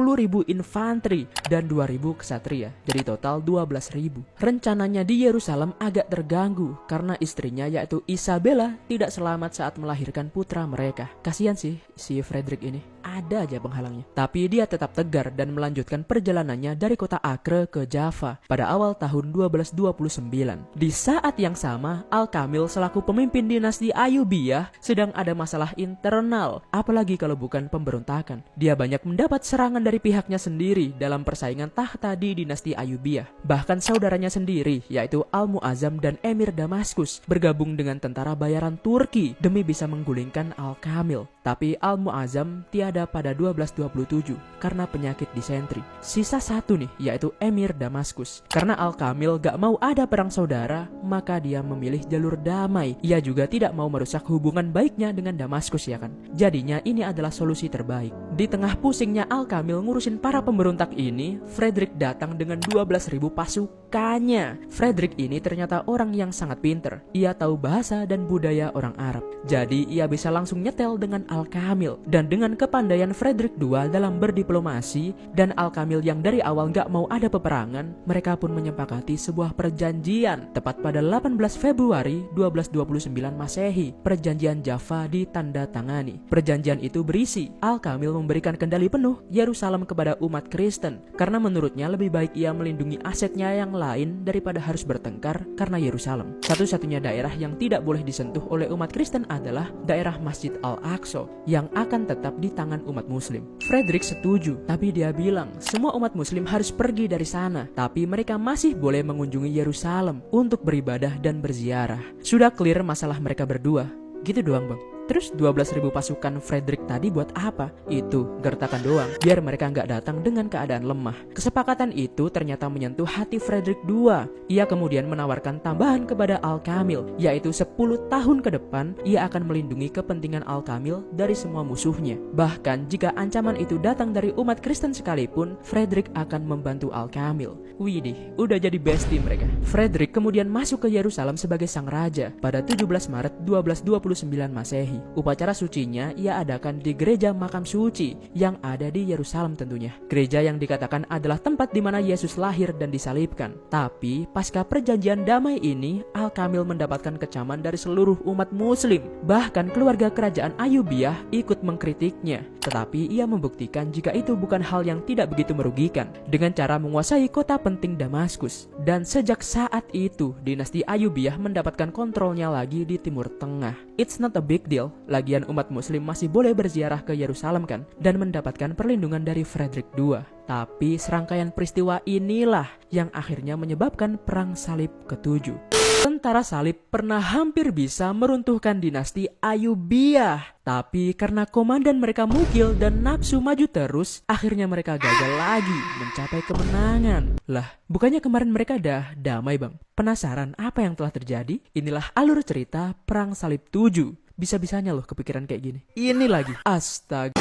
Speaker 1: infanteri dan 2.000 ksatria, jadi total 12.000. Rencananya di Yerusalem agak terganggu karena istrinya yaitu Isabella tidak selamat saat melahirkan putra mereka. Kasihan sih si Frederick ini. Ada aja penghalangnya. Tapi dia tetap tegar dan melanjutkan perjalanannya dari kota Acre ke Java pada awal tahun 1229. Di saat yang sama, Al-Kamil selaku pemimpin dinasti Ayyubiyah sedang ada masalah internal, apalagi kalau bukan pemberontakan. Dia banyak mendapat serangan dari pihaknya sendiri dalam persaingan tahta di dinasti Ayyubiyah. Bahkan saudaranya sendiri, yaitu Al-Mu'azzam dan Emir Damaskus, bergabung dengan tentara bayaran Turki demi bisa menggulingkan Al-Kamil. Tapi Al-Mu'azzam tiada pada 1227 karena penyakit disentri. Sisa satu nih, yaitu Emir Damaskus. Karena Al-Kamil gak mau ada perang saudara, maka dia memilih jalur damai. Ia juga tidak mau merusak hubungan baiknya dengan Damaskus ya kan. Jadinya ini adalah solusi terbaik. Di tengah pusingnya Al-Kamil ngurusin para pemberontak ini, Frederick datang dengan 12.000 pasukannya. Frederick ini ternyata orang yang sangat pinter. Ia tahu bahasa dan budaya orang Arab. Jadi ia bisa langsung nyetel dengan Al-Kamil. Dan dengan kepandaian Frederick II dalam berdiplomasi dan Al-Kamil yang dari awal gak mau ada peperangan, mereka pun menyepakati sebuah perjanjian tepat pada 18 Februari 1229 Masehi. Perjanjian Java ditandatangani. Perjanjian itu berisi Al-Kamil memberikan kendali penuh Yerusalem kepada umat Kristen karena menurutnya lebih baik ia melindungi asetnya yang lain daripada harus bertengkar karena Yerusalem. Satu-satunya daerah yang tidak boleh disentuh oleh umat Kristen adalah daerah Masjid Al-Aqsa yang akan tetap di tangan umat Muslim. Frederick setuju, tapi dia bilang semua umat Muslim harus pergi dari sana, tapi mereka masih boleh mengunjungi Yerusalem untuk beribadah dan berziarah. Sudah clear masalah mereka berdua. Gitu doang bang. Terus 12.000 pasukan Frederick tadi buat apa? Itu gertakan doang, biar mereka nggak datang dengan keadaan lemah. Kesepakatan itu ternyata menyentuh hati Frederick II. Ia kemudian menawarkan tambahan kepada Al-Kamil, yaitu 10 tahun ke depan ia akan melindungi kepentingan Al-Kamil dari semua musuhnya. Bahkan jika ancaman itu datang dari umat Kristen sekalipun, Frederick akan membantu Al-Kamil. Widih, udah jadi bestie mereka. Frederick kemudian masuk ke Yerusalem sebagai sang raja pada 17 Maret 1229 Masehi. Upacara sucinya ia adakan di gereja makam suci yang ada di Yerusalem tentunya. Gereja yang dikatakan adalah tempat di mana Yesus lahir dan disalibkan. Tapi pasca perjanjian damai ini, Al-Kamil mendapatkan kecaman dari seluruh umat Muslim. Bahkan keluarga kerajaan Ayyubiyah ikut mengkritiknya. Tetapi ia membuktikan jika itu bukan hal yang tidak begitu merugikan dengan cara menguasai kota penting Damaskus. Dan sejak saat itu, dinasti Ayyubiyah mendapatkan kontrolnya lagi di Timur Tengah. It's not a big deal. Lagian umat Muslim masih boleh berziarah ke Yerusalem kan, dan mendapatkan perlindungan dari Frederick II. Tapi serangkaian peristiwa inilah yang akhirnya menyebabkan Perang Salib ke-7. Tentara salib pernah hampir bisa meruntuhkan dinasti Ayyubiyah. Tapi karena komandan mereka mugil dan nafsu maju terus, akhirnya mereka gagal lagi mencapai kemenangan. Lah, bukannya kemarin mereka dah damai bang? Penasaran apa yang telah terjadi? Inilah alur cerita Perang Salib 7. Bisa-bisanya loh kepikiran kayak gini. Ini lagi, astaga.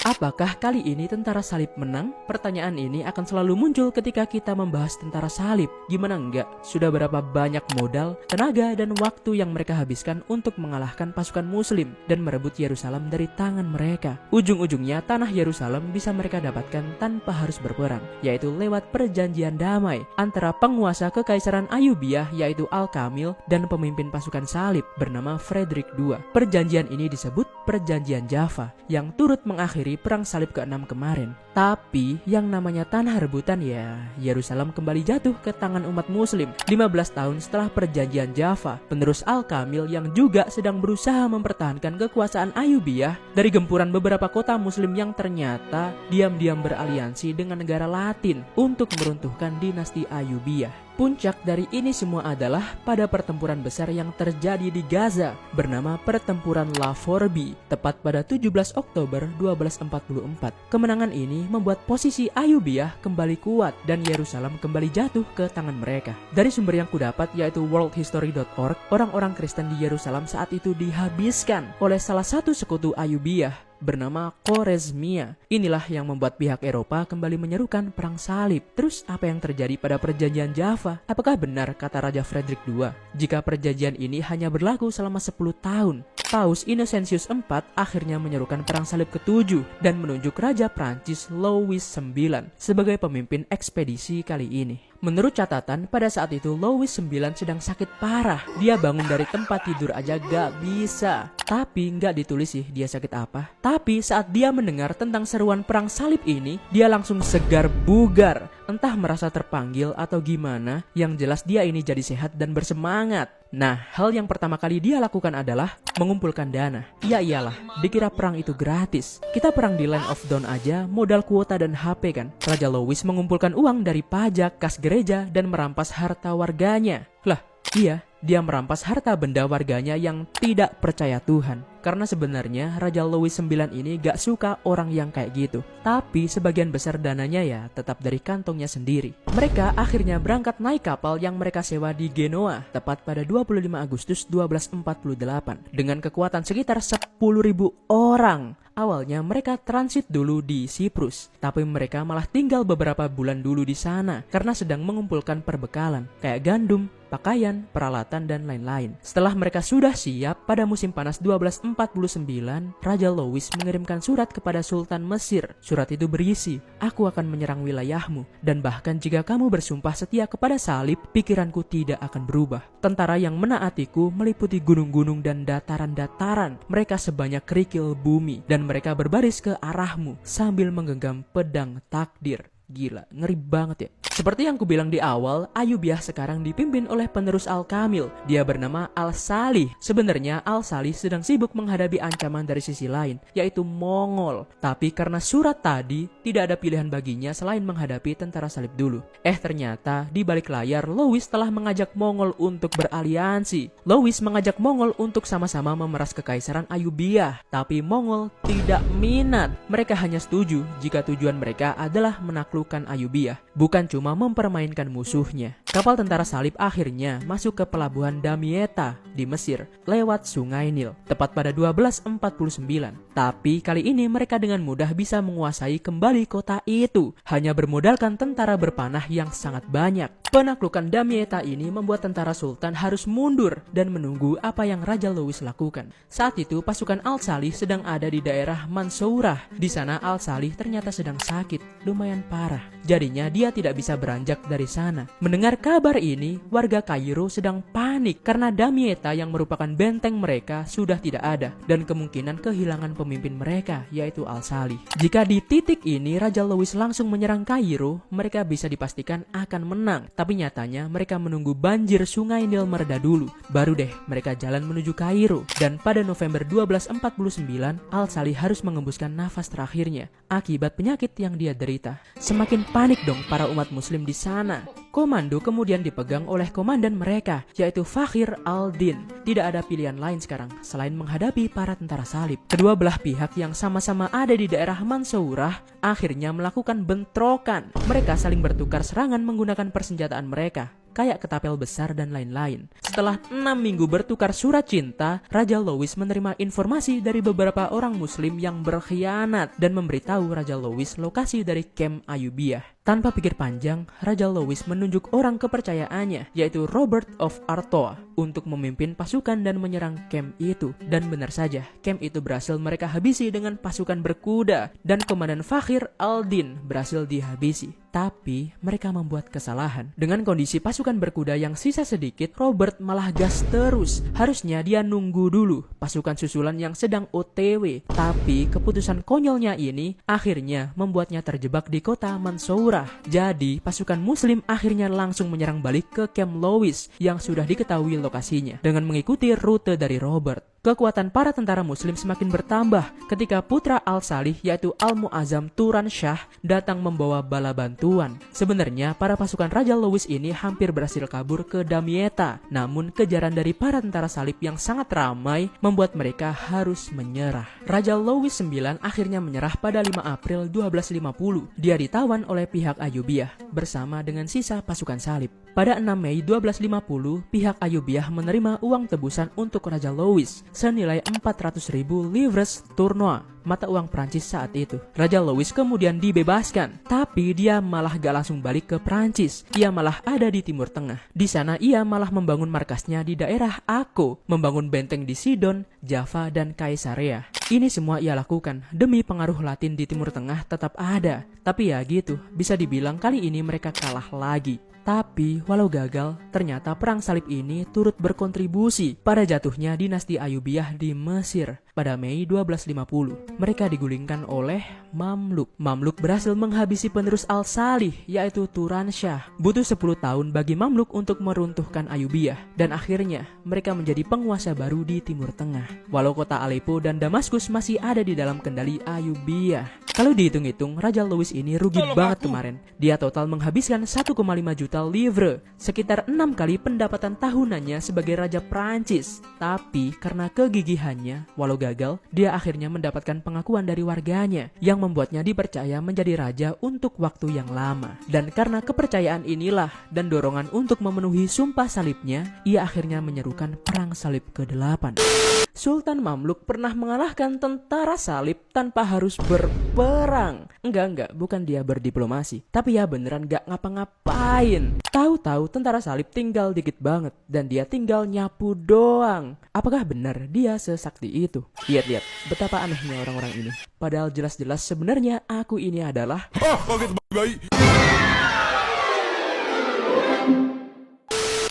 Speaker 1: Apakah kali ini tentara salib menang? Pertanyaan ini akan selalu muncul ketika kita membahas tentara salib. Gimana enggak? Sudah berapa banyak modal, tenaga, dan waktu yang mereka habiskan untuk mengalahkan pasukan muslim dan merebut Yerusalem dari tangan mereka. Ujung-ujungnya tanah Yerusalem bisa mereka dapatkan tanpa harus berperang, yaitu lewat perjanjian damai antara penguasa kekaisaran Ayubiyah yaitu Al-Kamil dan pemimpin pasukan salib bernama Frederick II. Perjanjian ini disebut Perjanjian Jaffa yang turut mengakhiri perang salib ke-6 kemarin. Tapi yang namanya tanah rebutan ya, Yerusalem kembali jatuh ke tangan umat muslim 15 tahun setelah perjanjian Jaffa. Penerus Al-Kamil yang juga sedang berusaha mempertahankan kekuasaan Ayubiyah dari gempuran beberapa kota muslim yang ternyata diam-diam beraliansi dengan negara Latin untuk meruntuhkan dinasti Ayubiyah. Puncak dari ini semua adalah pada pertempuran besar yang terjadi di Gaza bernama Pertempuran La Fourbi tepat pada 17 Oktober 1244. Kemenangan ini membuat posisi Ayubiyah kembali kuat dan Yerusalem kembali jatuh ke tangan mereka. Dari sumber yang kudapat yaitu worldhistory.org, orang-orang Kristen di Yerusalem saat itu dihabiskan oleh salah satu sekutu Ayubiyah bernama Khwarezmia. Inilah yang membuat pihak Eropa kembali menyerukan perang salib. Terus apa yang terjadi pada perjanjian Jaffa? Apakah benar kata Raja Frederick II jika perjanjian ini hanya berlaku selama 10 tahun? Paus Innocentius IV akhirnya menyerukan perang salib ke-7 dan menunjuk Raja Prancis Louis IX sebagai pemimpin ekspedisi kali ini. Menurut catatan, pada saat itu Louis IX sedang sakit parah. Dia bangun dari tempat tidur aja gak bisa. Tapi gak ditulis sih dia sakit apa. Tapi saat dia mendengar tentang seruan perang salib ini, dia langsung segar bugar. Entah merasa terpanggil atau gimana, yang jelas dia ini jadi sehat dan bersemangat. Nah, hal yang pertama kali dia lakukan adalah mengumpulkan dana. Ya iyalah, dikira perang itu gratis. Kita perang di Land of Dawn aja, modal kuota dan HP kan. Raja Louis mengumpulkan uang dari pajak, kas gereja, dan merampas harta warganya. Lah, iya, dia merampas harta benda warganya yang tidak percaya Tuhan. Karena sebenarnya Raja Louis IX ini gak suka orang yang kayak gitu. Tapi sebagian besar dananya ya tetap dari kantongnya sendiri. Mereka akhirnya berangkat naik kapal yang mereka sewa di Genoa tepat pada 25 Agustus 1248 dengan kekuatan sekitar 10.000 orang. Awalnya mereka transit dulu di Siprus, tapi mereka malah tinggal beberapa bulan dulu di sana karena sedang mengumpulkan perbekalan kayak gandum, pakaian, peralatan, dan lain-lain. Setelah mereka sudah siap, pada musim panas 1249, Raja Louis mengirimkan surat kepada Sultan Mesir. Surat itu berisi, "Aku akan menyerang wilayahmu, dan bahkan jika kamu bersumpah setia kepada salib, pikiranku tidak akan berubah. Tentara yang menaatiku meliputi gunung-gunung dan dataran-dataran. Mereka sebanyak kerikil bumi, dan mereka berbaris ke arahmu sambil menggenggam pedang takdir." Gila, ngeri banget ya. Seperti yang kubilang di awal, Ayubiyah sekarang dipimpin oleh penerus Al-Kamil. Dia bernama Al-Salih. Sebenarnya Al-Salih sedang sibuk menghadapi ancaman dari sisi lain, yaitu Mongol. Tapi karena surat tadi, tidak ada pilihan baginya selain menghadapi tentara salib dulu. Ternyata di balik layar, Louis telah mengajak Mongol untuk beraliansi. Louis mengajak Mongol untuk sama-sama memeras kekaisaran Ayubiyah. Tapi Mongol tidak minat. Mereka hanya setuju jika tujuan mereka adalah menaklukkan Ayubiyah, bukan cuma mempermainkan musuhnya. Kapal tentara salib akhirnya masuk ke pelabuhan Damietta di Mesir lewat Sungai Nil tepat pada 1249. Tapi kali ini mereka dengan mudah bisa menguasai kembali kota itu hanya bermodalkan tentara berpanah yang sangat banyak. Penaklukan Damietta ini membuat tentara sultan harus mundur dan menunggu apa yang Raja Louis lakukan. Saat itu pasukan Al-Salih sedang ada di daerah Mansourah. Di sana Al-Salih ternyata sedang sakit, lumayan parah. Jadinya dia tidak bisa beranjak dari sana. Mendengar kabar ini, warga Kairo sedang panik karena Damietta yang merupakan benteng mereka sudah tidak ada dan kemungkinan kehilangan pemimpin mereka yaitu Al-Salih. Jika di titik ini Raja Louis langsung menyerang Kairo, mereka bisa dipastikan akan menang. Tapi nyatanya mereka menunggu banjir Sungai Nil mereda dulu, baru deh mereka jalan menuju Kairo. Dan pada November 1249, Al-Salih harus mengembuskan nafas terakhirnya akibat penyakit yang dia derita. Semakin panik dong para umat muslim di sana. Komando kemudian dipegang oleh komandan mereka, yaitu Fakhr al-Din. Tidak ada pilihan lain sekarang selain menghadapi para tentara salib. Kedua belah pihak yang sama-sama ada di daerah Mansourah akhirnya melakukan bentrokan. Mereka saling bertukar serangan menggunakan persenjataan mereka. kayak ketapel besar dan lain-lain. Setelah 6 minggu bertukar surat cinta, Raja Louis menerima informasi dari beberapa orang muslim yang berkhianat dan memberitahu Raja Louis lokasi dari kamp Ayubiah. Tanpa pikir panjang, Raja Louis menunjuk orang kepercayaannya, yaitu Robert of Artois, untuk memimpin pasukan dan menyerang kamp itu. Dan benar saja, kamp itu berhasil mereka habisi dengan pasukan berkuda, dan Komandan Fakhr al-Din berhasil dihabisi. Tapi mereka membuat kesalahan. Dengan kondisi pasukan berkuda yang sisa sedikit, Robert malah gas terus. Harusnya dia nunggu dulu pasukan susulan yang sedang OTW. Tapi keputusan konyolnya ini akhirnya membuatnya terjebak di kota Mansourah. Jadi pasukan muslim akhirnya langsung menyerang balik ke kamp Louis yang sudah diketahui lokasinya dengan mengikuti rute dari Robert. Kekuatan para tentara muslim semakin bertambah ketika putra Al-Salih yaitu Al-Mu'azzam Turan Shah datang membawa bala bantuan. Sebenarnya para pasukan Raja Louis ini hampir berhasil kabur ke Damietta, namun kejaran dari para tentara salib yang sangat ramai membuat mereka harus menyerah. Raja Louis IX akhirnya menyerah pada 5 April 1250. Dia ditawan oleh pihak Ayubiah bersama dengan sisa pasukan salib. Pada 6 Mei 1250, pihak Ayubiah menerima uang tebusan untuk Raja Louis senilai 400.000 livres tournois, mata uang Prancis saat itu. Raja Louis kemudian dibebaskan, tapi dia malah gak langsung balik ke Prancis. Ia malah ada di Timur Tengah. Di sana ia malah membangun markasnya di daerah Akko, membangun benteng di Sidon, Java, dan Kaisarea. Ini semua ia lakukan demi pengaruh Latin di Timur Tengah tetap ada. Tapi ya gitu, bisa dibilang kali ini mereka kalah lagi. Tapi walau gagal, ternyata perang salib ini turut berkontribusi pada jatuhnya dinasti Ayubiah di Mesir. Pada Mei 1250, mereka digulingkan oleh Mamluk. Mamluk berhasil menghabisi penerus Al-Salih yaitu Turan Shah. Butuh 10 tahun bagi Mamluk untuk meruntuhkan Ayubiah, dan akhirnya mereka menjadi penguasa baru di Timur Tengah. Walau kota Aleppo dan Damaskus masih ada di dalam kendali Ayubiah. Kalau dihitung-hitung, Raja Louis ini rugi banget kemarin. Dia total menghabiskan 1,5 juta livre, sekitar 6 kali pendapatan tahunannya sebagai Raja Prancis. Tapi karena kegigihannya, walau gagal, dia akhirnya mendapatkan pengakuan dari warganya yang membuatnya dipercaya menjadi raja untuk waktu yang lama. Dan karena kepercayaan inilah dan dorongan untuk memenuhi sumpah salibnya, ia akhirnya menyerukan perang salib ke-8. Sultan Mamluk pernah mengalahkan tentara salib tanpa harus berperang. Enggak, bukan dia berdiplomasi, tapi ya beneran gak ngapa-ngapain. Tahu-tahu tentara salib tinggal dikit banget dan dia tinggal nyapu doang. Apakah benar dia sesakti itu? Lihat betapa anehnya orang-orang ini. Padahal jelas-jelas sebenarnya aku ini adalah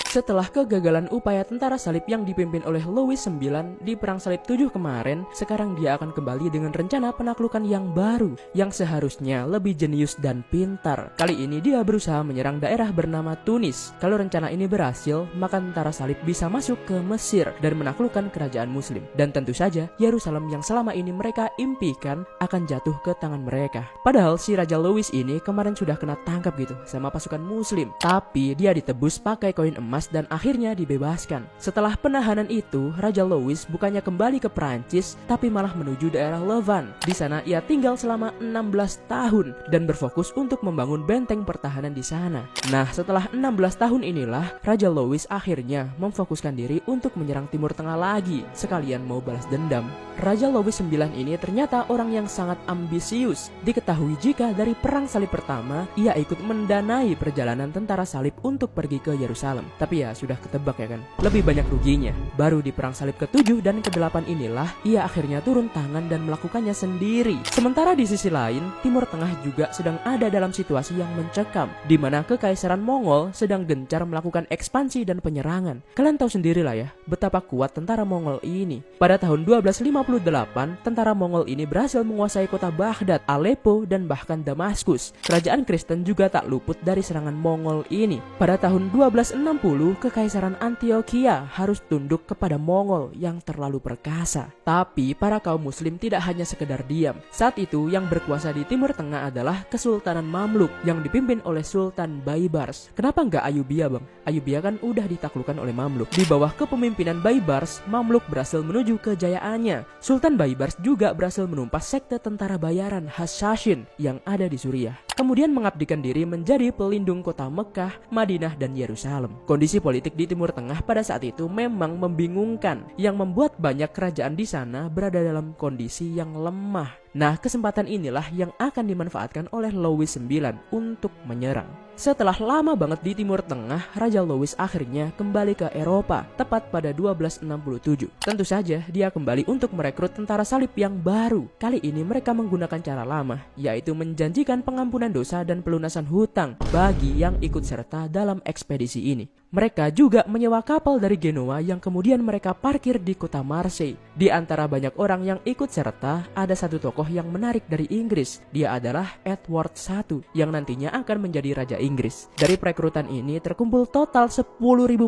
Speaker 1: Setelah kegagalan upaya tentara salib yang dipimpin oleh Louis IX di Perang Salib 7 kemarin, sekarang dia akan kembali dengan rencana penaklukan yang baru, yang seharusnya lebih jenius dan pintar. Kali ini dia berusaha menyerang daerah bernama Tunis. Kalau rencana ini berhasil, maka tentara salib bisa masuk ke Mesir dan menaklukkan kerajaan muslim. Dan tentu saja, Yerusalem yang selama ini mereka impikan akan jatuh ke tangan mereka. Padahal si Raja Louis ini kemarin sudah kena tangkap gitu sama pasukan muslim. Tapi dia ditebus pakai koin emas dan akhirnya dibebaskan. Setelah penahanan itu, Raja Louis bukannya kembali ke Prancis, tapi malah menuju daerah Levant. Di sana ia tinggal selama 16 tahun dan berfokus untuk membangun benteng pertahanan di sana. Nah, setelah 16 tahun inilah Raja Louis akhirnya memfokuskan diri untuk menyerang Timur Tengah lagi, sekalian mau balas dendam. Raja Louis IX ini ternyata orang yang sangat ambisius. Diketahui jika dari Perang Salib pertama, ia ikut mendanai perjalanan tentara salib untuk pergi ke Yerusalem. Tapi ya sudah ketebak ya kan, lebih banyak ruginya. Baru di Perang Salib ke-7 dan ke-8 inilah ia akhirnya turun tangan dan melakukannya sendiri. Sementara di sisi lain, Timur Tengah juga sedang ada dalam situasi yang mencekam, di mana Kekaisaran Mongol sedang gencar melakukan ekspansi dan penyerangan. Kalian tahu sendirilah ya, betapa kuat tentara Mongol ini. Pada tahun 1258, tentara Mongol ini berhasil menguasai kota Baghdad, Aleppo, dan bahkan Damaskus. Kerajaan Kristen juga tak luput dari serangan Mongol ini. Pada tahun 1260, Kekaisaran Antioquia harus tunduk kepada Mongol yang terlalu perkasa. Tapi para kaum muslim tidak hanya sekedar diam. Saat itu yang berkuasa di Timur Tengah adalah Kesultanan Mamluk yang dipimpin oleh Sultan Baibars. Kenapa nggak Ayubiah bang? Ayubiah kan udah ditaklukkan oleh Mamluk. Di bawah kepemimpinan Baibars, Mamluk berhasil menuju kejayaannya. Sultan Baibars juga berhasil menumpas sekte tentara bayaran Hassashin yang ada di Suriah. kemudian mengabdikan diri menjadi pelindung kota Mekah, Madinah, dan Yerusalem. Kondisi politik di Timur Tengah pada saat itu memang membingungkan, yang membuat banyak kerajaan di sana berada dalam kondisi yang lemah. Nah, kesempatan inilah yang akan dimanfaatkan oleh Louis IX untuk menyerang. Setelah lama banget di Timur Tengah, Raja Louis akhirnya kembali ke Eropa, tepat pada 1267. Tentu saja, dia kembali untuk merekrut tentara salib yang baru. Kali ini mereka menggunakan cara lama, yaitu menjanjikan pengampunan dosa dan pelunasan hutang bagi yang ikut serta dalam ekspedisi ini. Mereka juga menyewa kapal dari Genoa yang kemudian mereka parkir di kota Marseille. Di antara banyak orang yang ikut serta, ada satu tokoh yang menarik dari Inggris. Dia adalah Edward I yang nantinya akan menjadi Raja Inggris. Dari perekrutan ini terkumpul total 10.000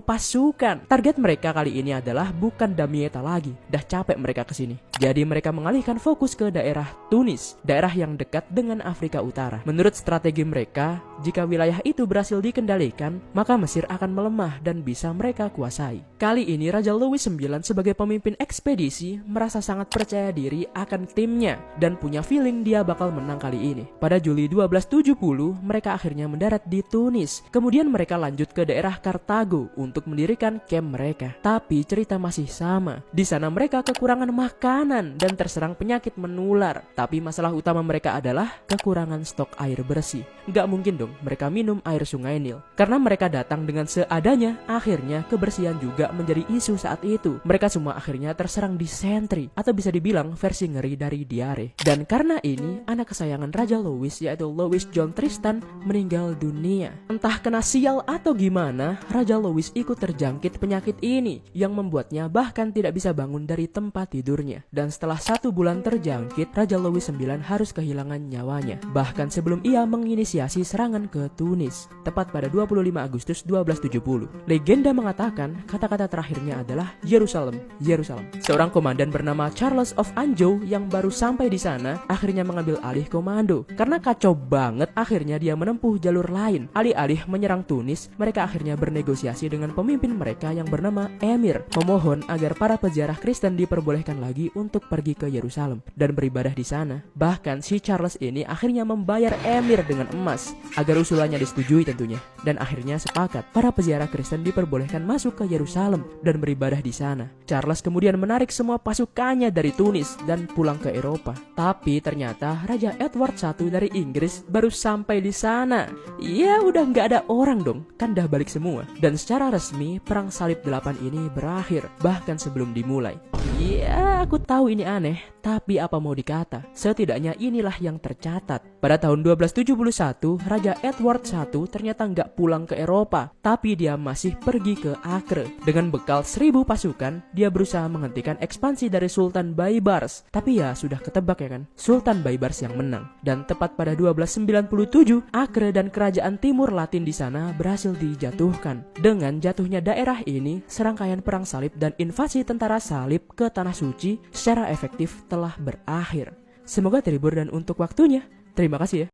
Speaker 1: pasukan. Target mereka kali ini adalah bukan Damietta lagi. Dah capek mereka kesini. Jadi mereka mengalihkan fokus ke daerah Tunis, daerah yang dekat dengan Afrika Utara. Menurut strategi mereka, jika wilayah itu berhasil dikendalikan, maka Mesir akan melemah dan bisa mereka kuasai. Kali ini Raja Louis IX sebagai pemimpin ekspedisi merasa sangat percaya diri akan timnya dan punya feeling dia bakal menang kali ini. Pada Juli 1270, mereka akhirnya mendarat di Tunis. Kemudian mereka lanjut ke daerah Kartago untuk mendirikan camp mereka. Tapi cerita masih sama. Di sana mereka kekurangan makanan dan terserang penyakit menular. Tapi masalah utama mereka adalah kekurangan stok air bersih. Gak mungkin dong mereka minum air sungai Nil. Karena mereka datang dengan seadanya, akhirnya kebersihan juga menjadi isu saat itu. Mereka semua akhirnya terserang disentri, atau bisa dibilang versi ngeri dari diare. Dan karena ini, anak kesayangan Raja Louis yaitu Louis John Tristan meninggal dunia. Entah kena sial atau gimana, Raja Louis ikut terjangkit penyakit ini yang membuatnya bahkan tidak bisa bangun dari tempat tidurnya. Dan setelah 1 bulan terjangkit, Raja Louis IX harus kehilangan nyawanya. Bahkan sebelum ia menginisiasi serangan ke Tunis, tepat pada 25 Agustus 1270. Legenda mengatakan kata-kata terakhirnya adalah Yerusalem, Yerusalem. Seorang komandan bernama Charles of Anjou yang baru sampai di sana akhirnya mengambil alih komando. Karena kacau banget, akhirnya dia menempuh jalur lain. Alih-alih menyerang Tunis, mereka akhirnya bernegosiasi dengan pemimpin mereka yang bernama Emir, memohon agar para peziarah Kristen diperbolehkan lagi untuk pergi ke Yerusalem dan beribadah di sana. Bahkan si Charles ini akhirnya membayar Emir dengan emas agar usulannya disetujui tentunya. Dan akhirnya sepakat, para peziarah Kristen diperbolehkan masuk ke Yerusalem dan beribadah di sana. Charles kemudian menarik semua pasukannya dari Tunis dan pulang ke Eropa. Tapi ternyata Raja Edward I dari Inggris baru sampai di sana. Ya udah nggak ada orang dong, kan dah balik semua. Dan secara resmi perang salib 8 ini berakhir, bahkan sebelum dimulai. Ya, aku tahu ini aneh, tapi apa mau dikata, setidaknya inilah yang tercatat. Pada tahun 1271, Raja Edward I ternyata nggak pulang ke Eropa, tapi dia masih pergi ke Acre. Dengan bekal 1000 pasukan, dia berusaha menghentikan ekspansi dari Sultan Baybars. Tapi ya sudah ketebak ya kan, Sultan Baybars yang menang. Dan tepat pada 1297, Acre dan kerajaan Timur Latin di sana berhasil dijatuhkan. Dengan jatuhnya daerah ini, serangkaian perang salib dan invasi tentara salib ke Tanah Suci secara efektif telah berakhir. Semoga terhibur dan untuk waktunya. Terima kasih ya.